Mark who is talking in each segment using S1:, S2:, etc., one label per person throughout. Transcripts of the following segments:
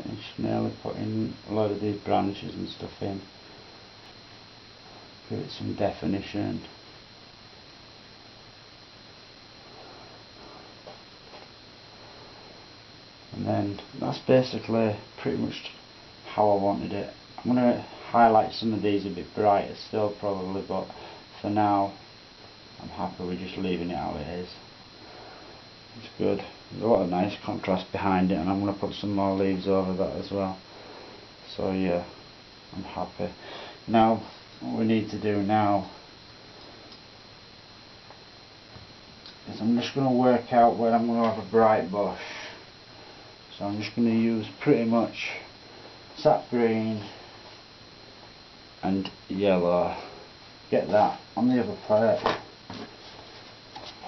S1: Finished nearly putting a load of these branches and stuff in. Give it some definition. And then that's basically pretty much how I wanted it. I'm going to highlight some of these a bit brighter still probably, but for now I'm happy with just leaving it how it is. It's good. There's a lot of nice contrast behind it, and I'm going to put some more leaves over that as well. So yeah, I'm happy. Now what we need to do now is I'm just going to work out where I'm going to have a bright bush. So I'm just going to use pretty much sap green and yellow. Get that on the other plate.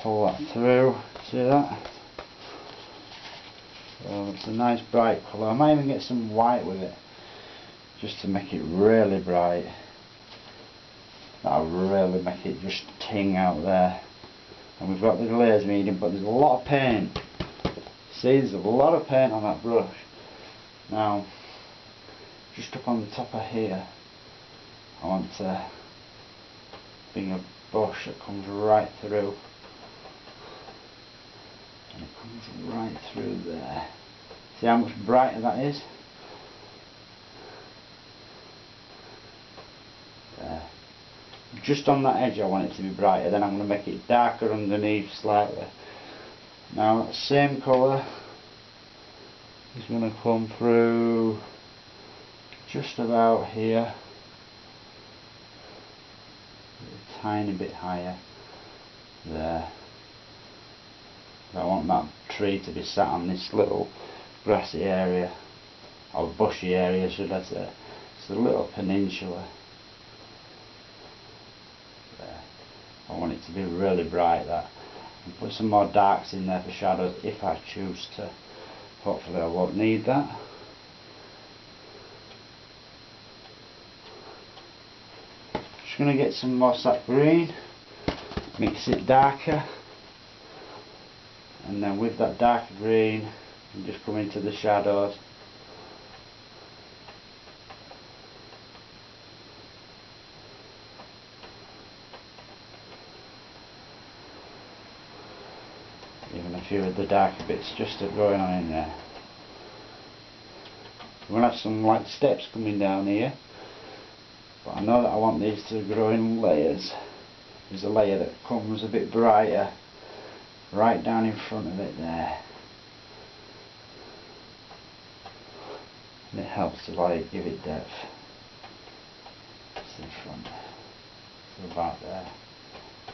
S1: Pull that through. See that? So it's a nice bright colour. I might even get some white with it, just to make it really bright. That'll really make it just ting out there. And we've got the glaze medium, but there's a lot of paint. See, there's a lot of paint on that brush. Now, just up on the top of here, I want to bring a brush that comes right through. And it comes right through there. See how much brighter that is? There. Just on that edge I want it to be brighter, then I'm going to make it darker underneath slightly. Now that same colour is going to come through just about here, a tiny bit higher there. I want that tree to be sat on this little grassy area, or bushy area should I say. It's a little peninsula there. I want it to be really bright, that. And put some more darks in there for shadows if I choose to. Hopefully I won't need that. Just going to get some more sap green, mix it darker, and then with that darker green you just come into the shadows. Even a few of the darker bits just going on in there. We're going to have some like steps coming down here, but I know that I want these to grow in layers. There's a layer that comes a bit brighter right down in front of it there, and it helps to like give it depth. It's in front, so about there.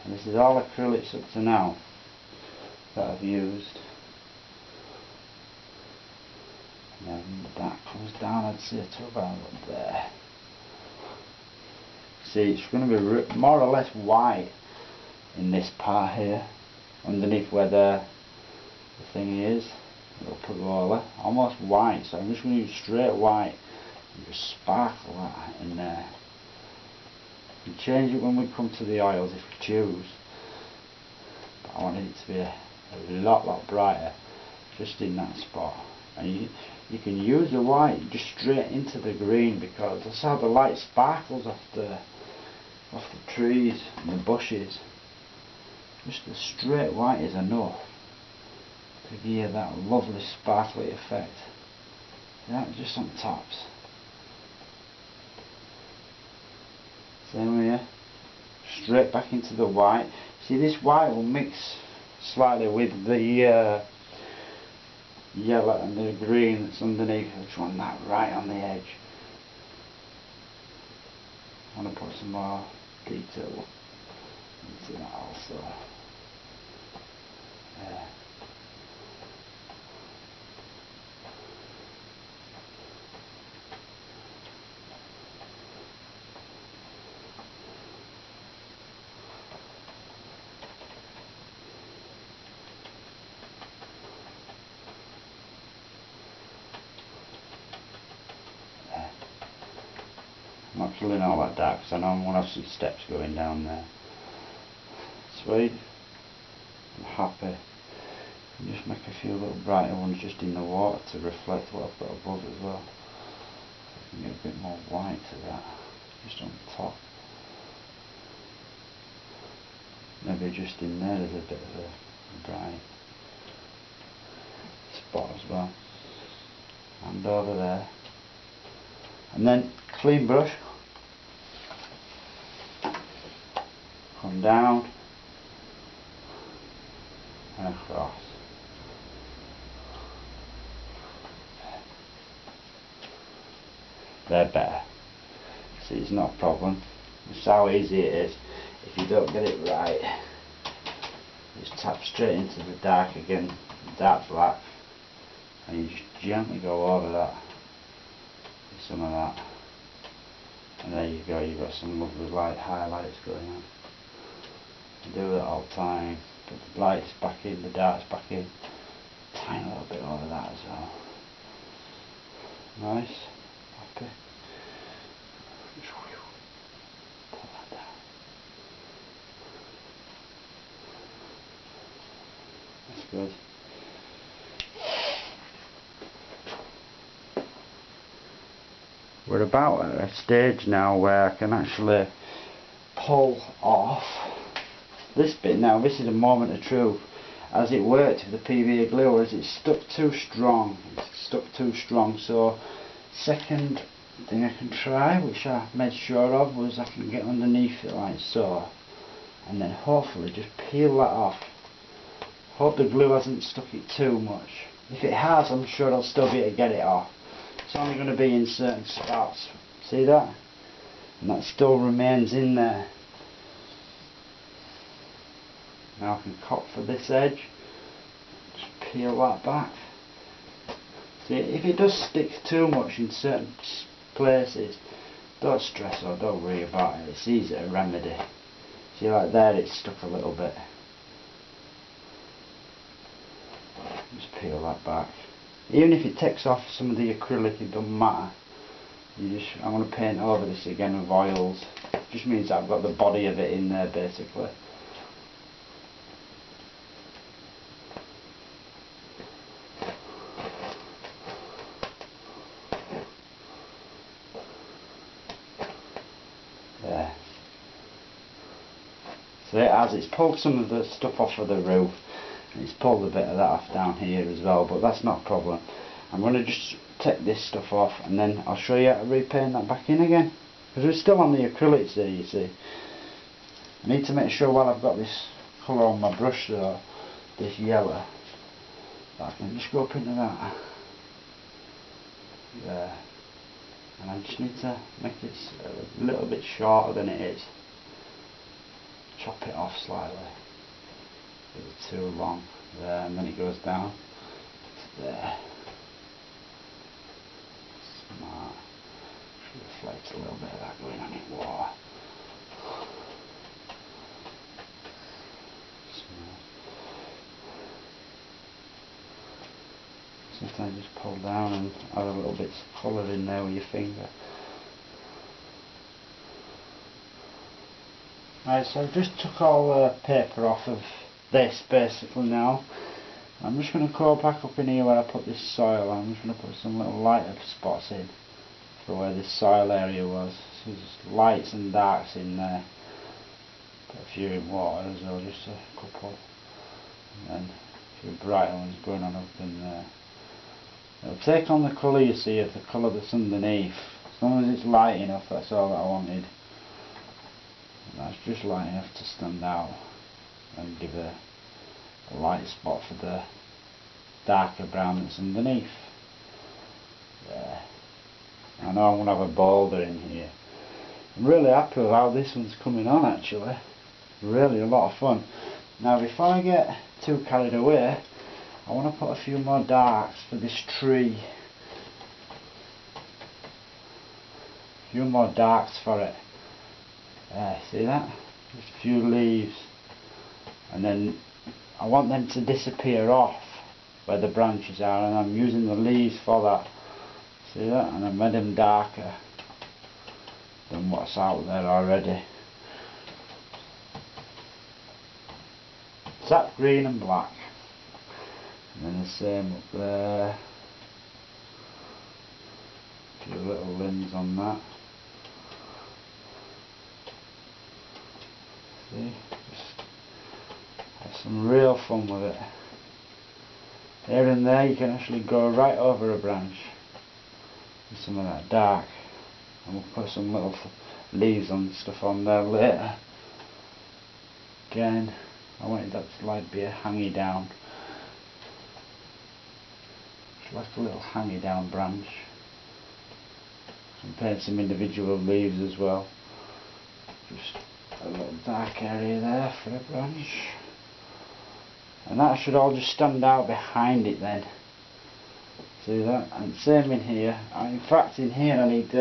S1: And this is all acrylics up to now that I've used. And then that comes down, I'd say, to about up there. See, it's going to be more or less white in this part here, underneath where the thing is, the upper roller, almost white. So I'm just going to use straight white and just sparkle that in there. You can change it when we come to the oils if you choose, but I wanted it to be a lot brighter just in that spot. And you can use the white just straight into the green, because that's how the light sparkles off the trees and the bushes. Just the straight white is enough to give you that lovely sparkly effect. Yeah, just on tops. Same here. Straight back into the white. See, this white will mix slightly with the yellow and the green that's underneath. I just want that right on the edge. I want to put some more detail into that also. Yeah. I'm not filling all that dark because I know I'm going to have some steps going down there. Sweet. I'm happy. And just make a few little brighter ones just in the water to reflect what I've got above as well. So I can get a bit more white to that, just on top. Maybe just in there there's a bit of a bright spot as well. And over there. And then clean brush. Come down and across. They're better. See, it's not a problem. It's how easy it is. If you don't get it right, just tap straight into the dark again, dark black, and you just gently go over that with some of that, and there you go, you've got some lovely light highlights going on. You do that all the time. Put the lights back in, the darks back in, tiny little bit over that as well. Nice, happy. Put that down. That's good. We're about at a stage now where I can actually pull off this bit now. This is a moment of truth. As it worked with the PVA glue, as it stuck too strong. So second thing I can try, which I made sure of, was I can get underneath it like so, and then hopefully just peel that off. Hope the glue hasn't stuck it too much. If it has, I'm sure I'll still be able to get it off. It's only going to be in certain spots. See that? And that still remains in there. Now I can cut for this edge. Just peel that back. See, if it does stick too much in certain places, don't stress or don't worry about it. It's easy to remedy. See, like there, it's stuck a little bit. Just peel that back. Even if it takes off some of the acrylic, it doesn't matter. I'm going to paint over this again with oils. It just means that I've got the body of it in there basically. There. So it has, it's pulled some of the stuff off of the roof. It's pulled a bit of that off down here as well, but that's not a problem. I'm going to just take this stuff off and then I'll show you how to repaint that back in again. Because we're still on the acrylics there, you see. I need to make sure while I've got this colour on my brush though, this yellow, that I can just go up into that. There. And I just need to make it a little bit shorter than it is. Chop it off slightly. It's too long there, and then it goes down to there. Smart. Should reflect a little bit of that going on in water. Smart. Sometimes just pull down and add a little bit of colour in there with your finger. Right, so I've just took all the paper off of this basically now. I'm just going to go back up in here where I put this soil. I'm just going to put some little lighter spots in for where this soil area was. So there's lights and darks in there. Put a few in water as well, just a couple. And then a few brighter ones going on up in there. It'll take on the colour you see of the colour that's underneath. As long as it's light enough, that's all that I wanted. And that's just light enough to stand out and give a light spot for the darker brown that's underneath. There. I know I'm going to have a boulder in here. I'm really happy with how this one's coming on actually. Really a lot of fun. Now before I get too carried away, I want to put a few more darks for this tree. A few more darks for it. There, see that? Just a few leaves. And then I want them to disappear off where the branches are, and I'm using the leaves for that. See that? And I've made them darker than what's out there already. Sap green and black. And then the same up there. A few little limbs on that. See? Just have some real fun with it. Here and there you can actually go right over a branch with some of that dark. And we'll put some little leaves and stuff on there later. Again, I wanted that to like be a hangy down. It's like a little hangy down branch. And paint some individual leaves as well. Just a little dark area there for a branch. And that should all just stand out behind it then. See that? And same in here. In fact in here I need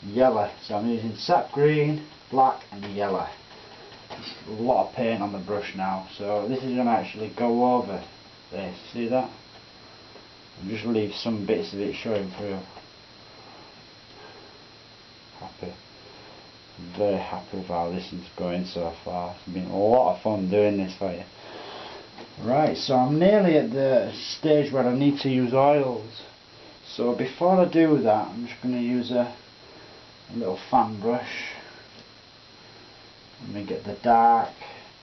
S1: yellow. So I'm using sap green, black and yellow. There's a lot of paint on the brush now. So this is going to actually go over this. See that? And just leave some bits of it showing through. Happy. I'm very happy with how this is going so far. It's been a lot of fun doing this for you. Right, so I'm nearly at the stage where I need to use oils. So before I do that, I'm just going to use a little fan brush. Let me get the dark,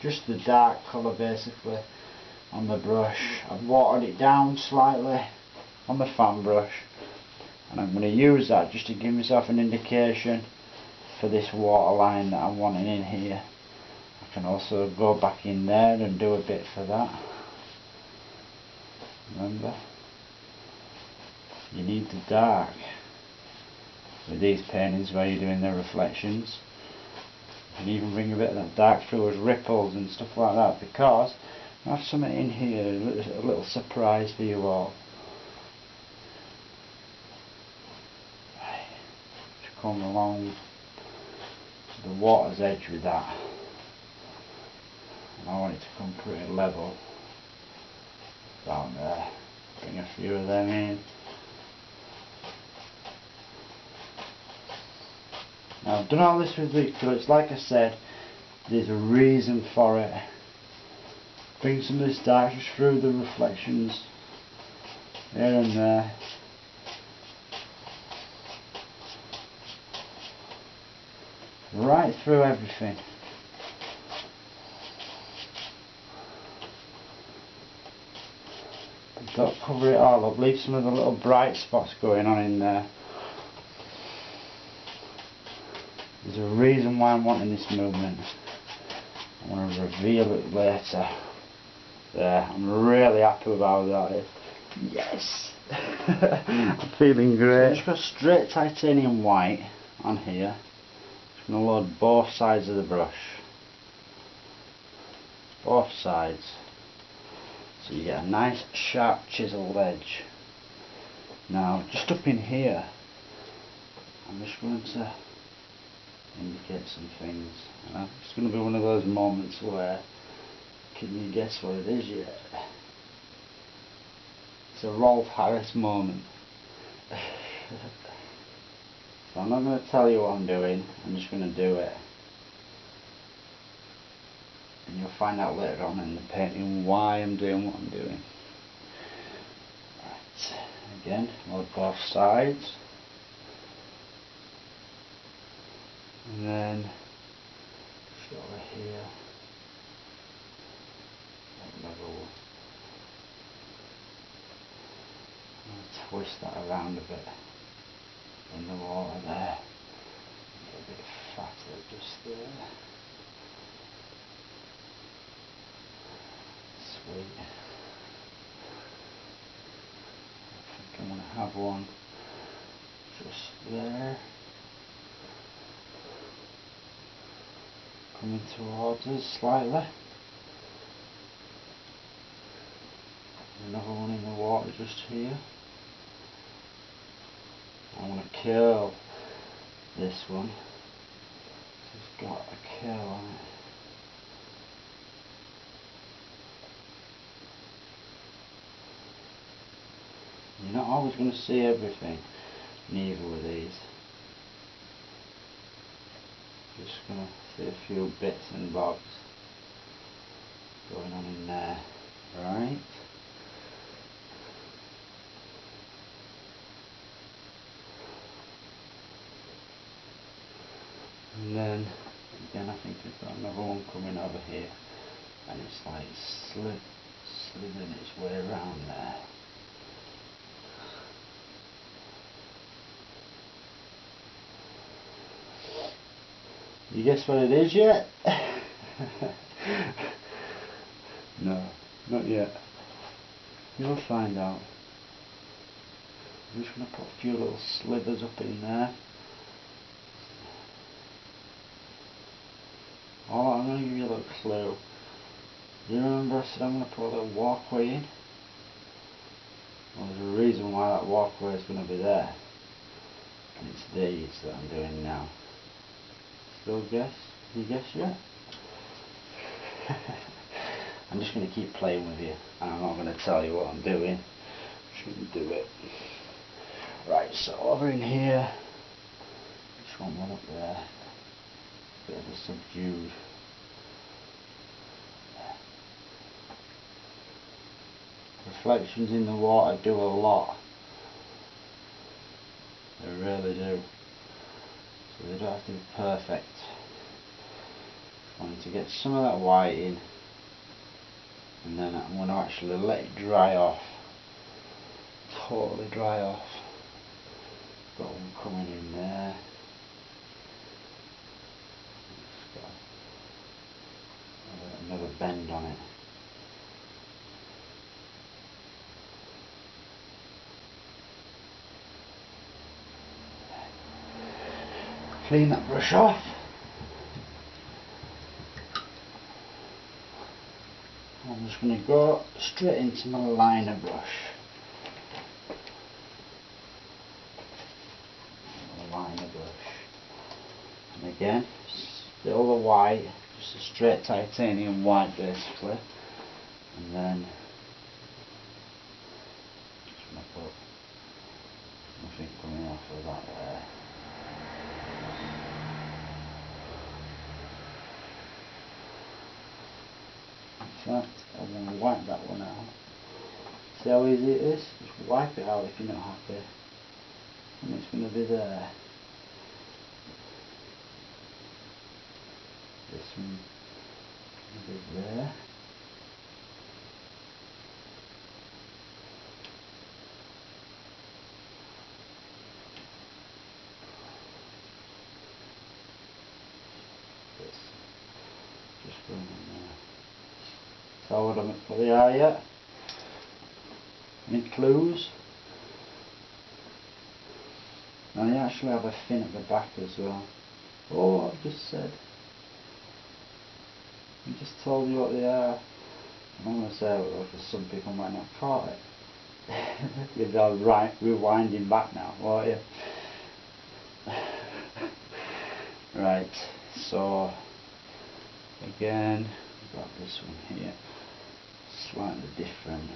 S1: just the dark colour basically on the brush. I've watered it down slightly on the fan brush, and I'm going to use that just to give myself an indication for this waterline that I'm wanting in here. I can also go back in there and do a bit for that. Remember, you need the dark with these paintings where you're doing the reflections. You can even bring a bit of that dark through as ripples and stuff like that, because I have something in here, a little surprise for you all. Right. Just come along to the water's edge with that. And I want it to come pretty level down there. Bring a few of them in. Now I've done all this with the flutes, like I said, there's a reason for it. Bring some of this dark just through the reflections here and there. Right through everything. Don't cover it all up, leave some of the little bright spots going on in there. There's a reason why I'm wanting this movement. I want to reveal it later. There, I'm really happy with how that is. Yes! I'm feeling great. So just got straight titanium white on here. Just going to load both sides of the brush. Both sides. So you get a nice sharp chiseled edge. Now just up in here, I'm just going to indicate some things. And it's going to be one of those moments where, can you guess what it is yet? It's a Rolf Harris moment. So I'm not going to tell you what I'm doing, I'm just going to do it. And you'll find out later on in the painting why I'm doing what I'm doing. Right, again, load both sides. And then, just over here, level. I'm going to twist that around a bit in the water there. Get a bit fatter just there. Sweet. I think I'm going to have one just there. Coming towards us slightly. Another one in the water just here. I want to curl this one. It's got a curl on it. You're not always going to see everything, neither with these. Just going to see a few bits and bobs going on in there. Right. And then again I think we've got another one coming over here, and it's like slithering its way around there. You guess what it is yet? No, not yet. You'll find out. I'm just going to put a few little slivers up in there. Oh, I'm going to give you a little clue. You remember I said I'm going to put a little walkway in? Well, there's a reason why that walkway is going to be there. And it's these that I'm doing now. Still guess? Can you guess yet? I'm just going to keep playing with you, and I'm not going to tell you what I'm doing. I'm just going to do it. Right, so over in here, just want one up there. Bit of a subdued. Reflections in the water do a lot. They really do. So they don't have to be perfect. I want to get some of that white in, and then I'm going to actually let it dry off. Totally dry off. Got one coming in there. It's got another bend on it. Clean that brush off. I'm just going to go straight into my liner brush. Liner brush. And again, still the white, just a straight titanium white basically. And then just going to put nothing coming off of that there. So I'm going to wipe that one out. See how easy it is? Just wipe it out if you're not happy. And it's going to be there. This one will be there. This just going in there. So what am I for the eye yet? Any clues? Now you actually have a fin at the back as well. Oh, I've just said. I just told you what they are. I'm going to say it because some people might not caught it. You're right, rewinding back now, won't you? Right, so again, we've got this one here, slightly different.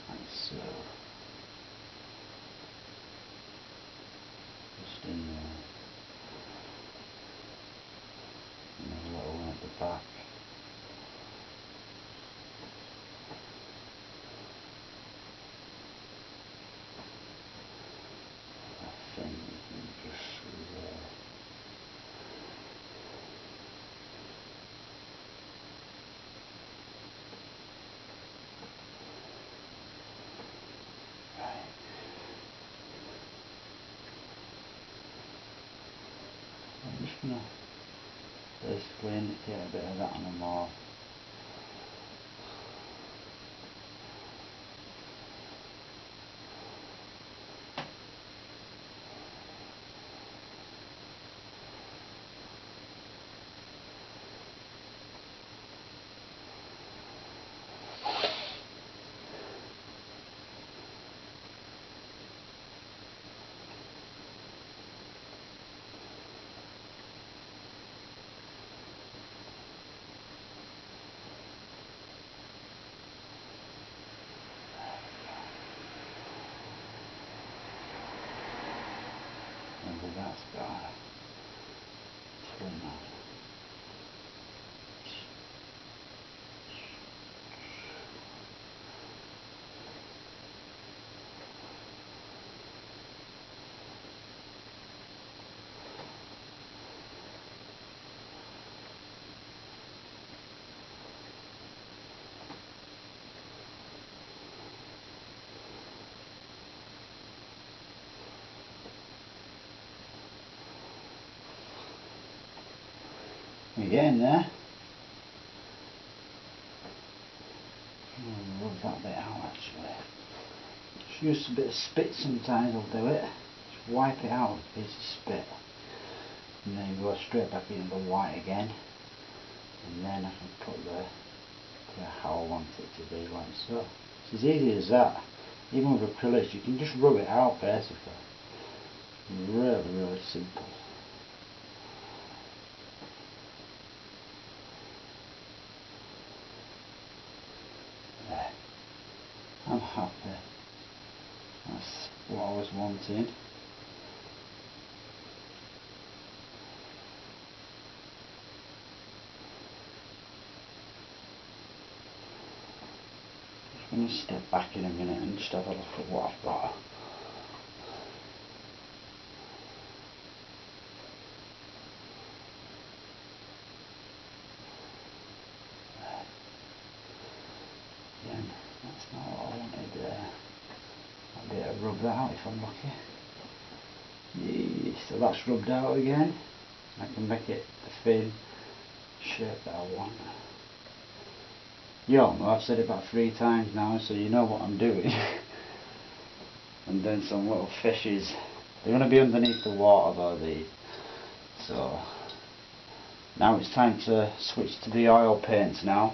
S1: Like so. Just in there. And a little one at the back. I think we can just through there. Right. I'm just going to basically indicate a bit of that on them all. Maybe that's better. Turn that. again there. Rub that bit out actually. Just use a bit of spit sometimes, I'll do it. Just wipe it out with a piece of spit. And then go straight back into the white again. And then I can put how I want it to be, like so. It's as easy as that. Even with acrylics, you can just rub it out basically. Really, really simple. There. I'm happy. That's what I was wanting. I'm going to step back in a minute and just have a look at what I've got. Again, that's not what I wanted. I'll be able to rub that out if I'm lucky. Yeah, so that's rubbed out again. I can make it the thin shape that I want. You all know I've said it about 3 times now, so you know what I'm doing. And then some little fishes. They're going to be underneath the water though, these. So now it's time to switch to the oil paints now.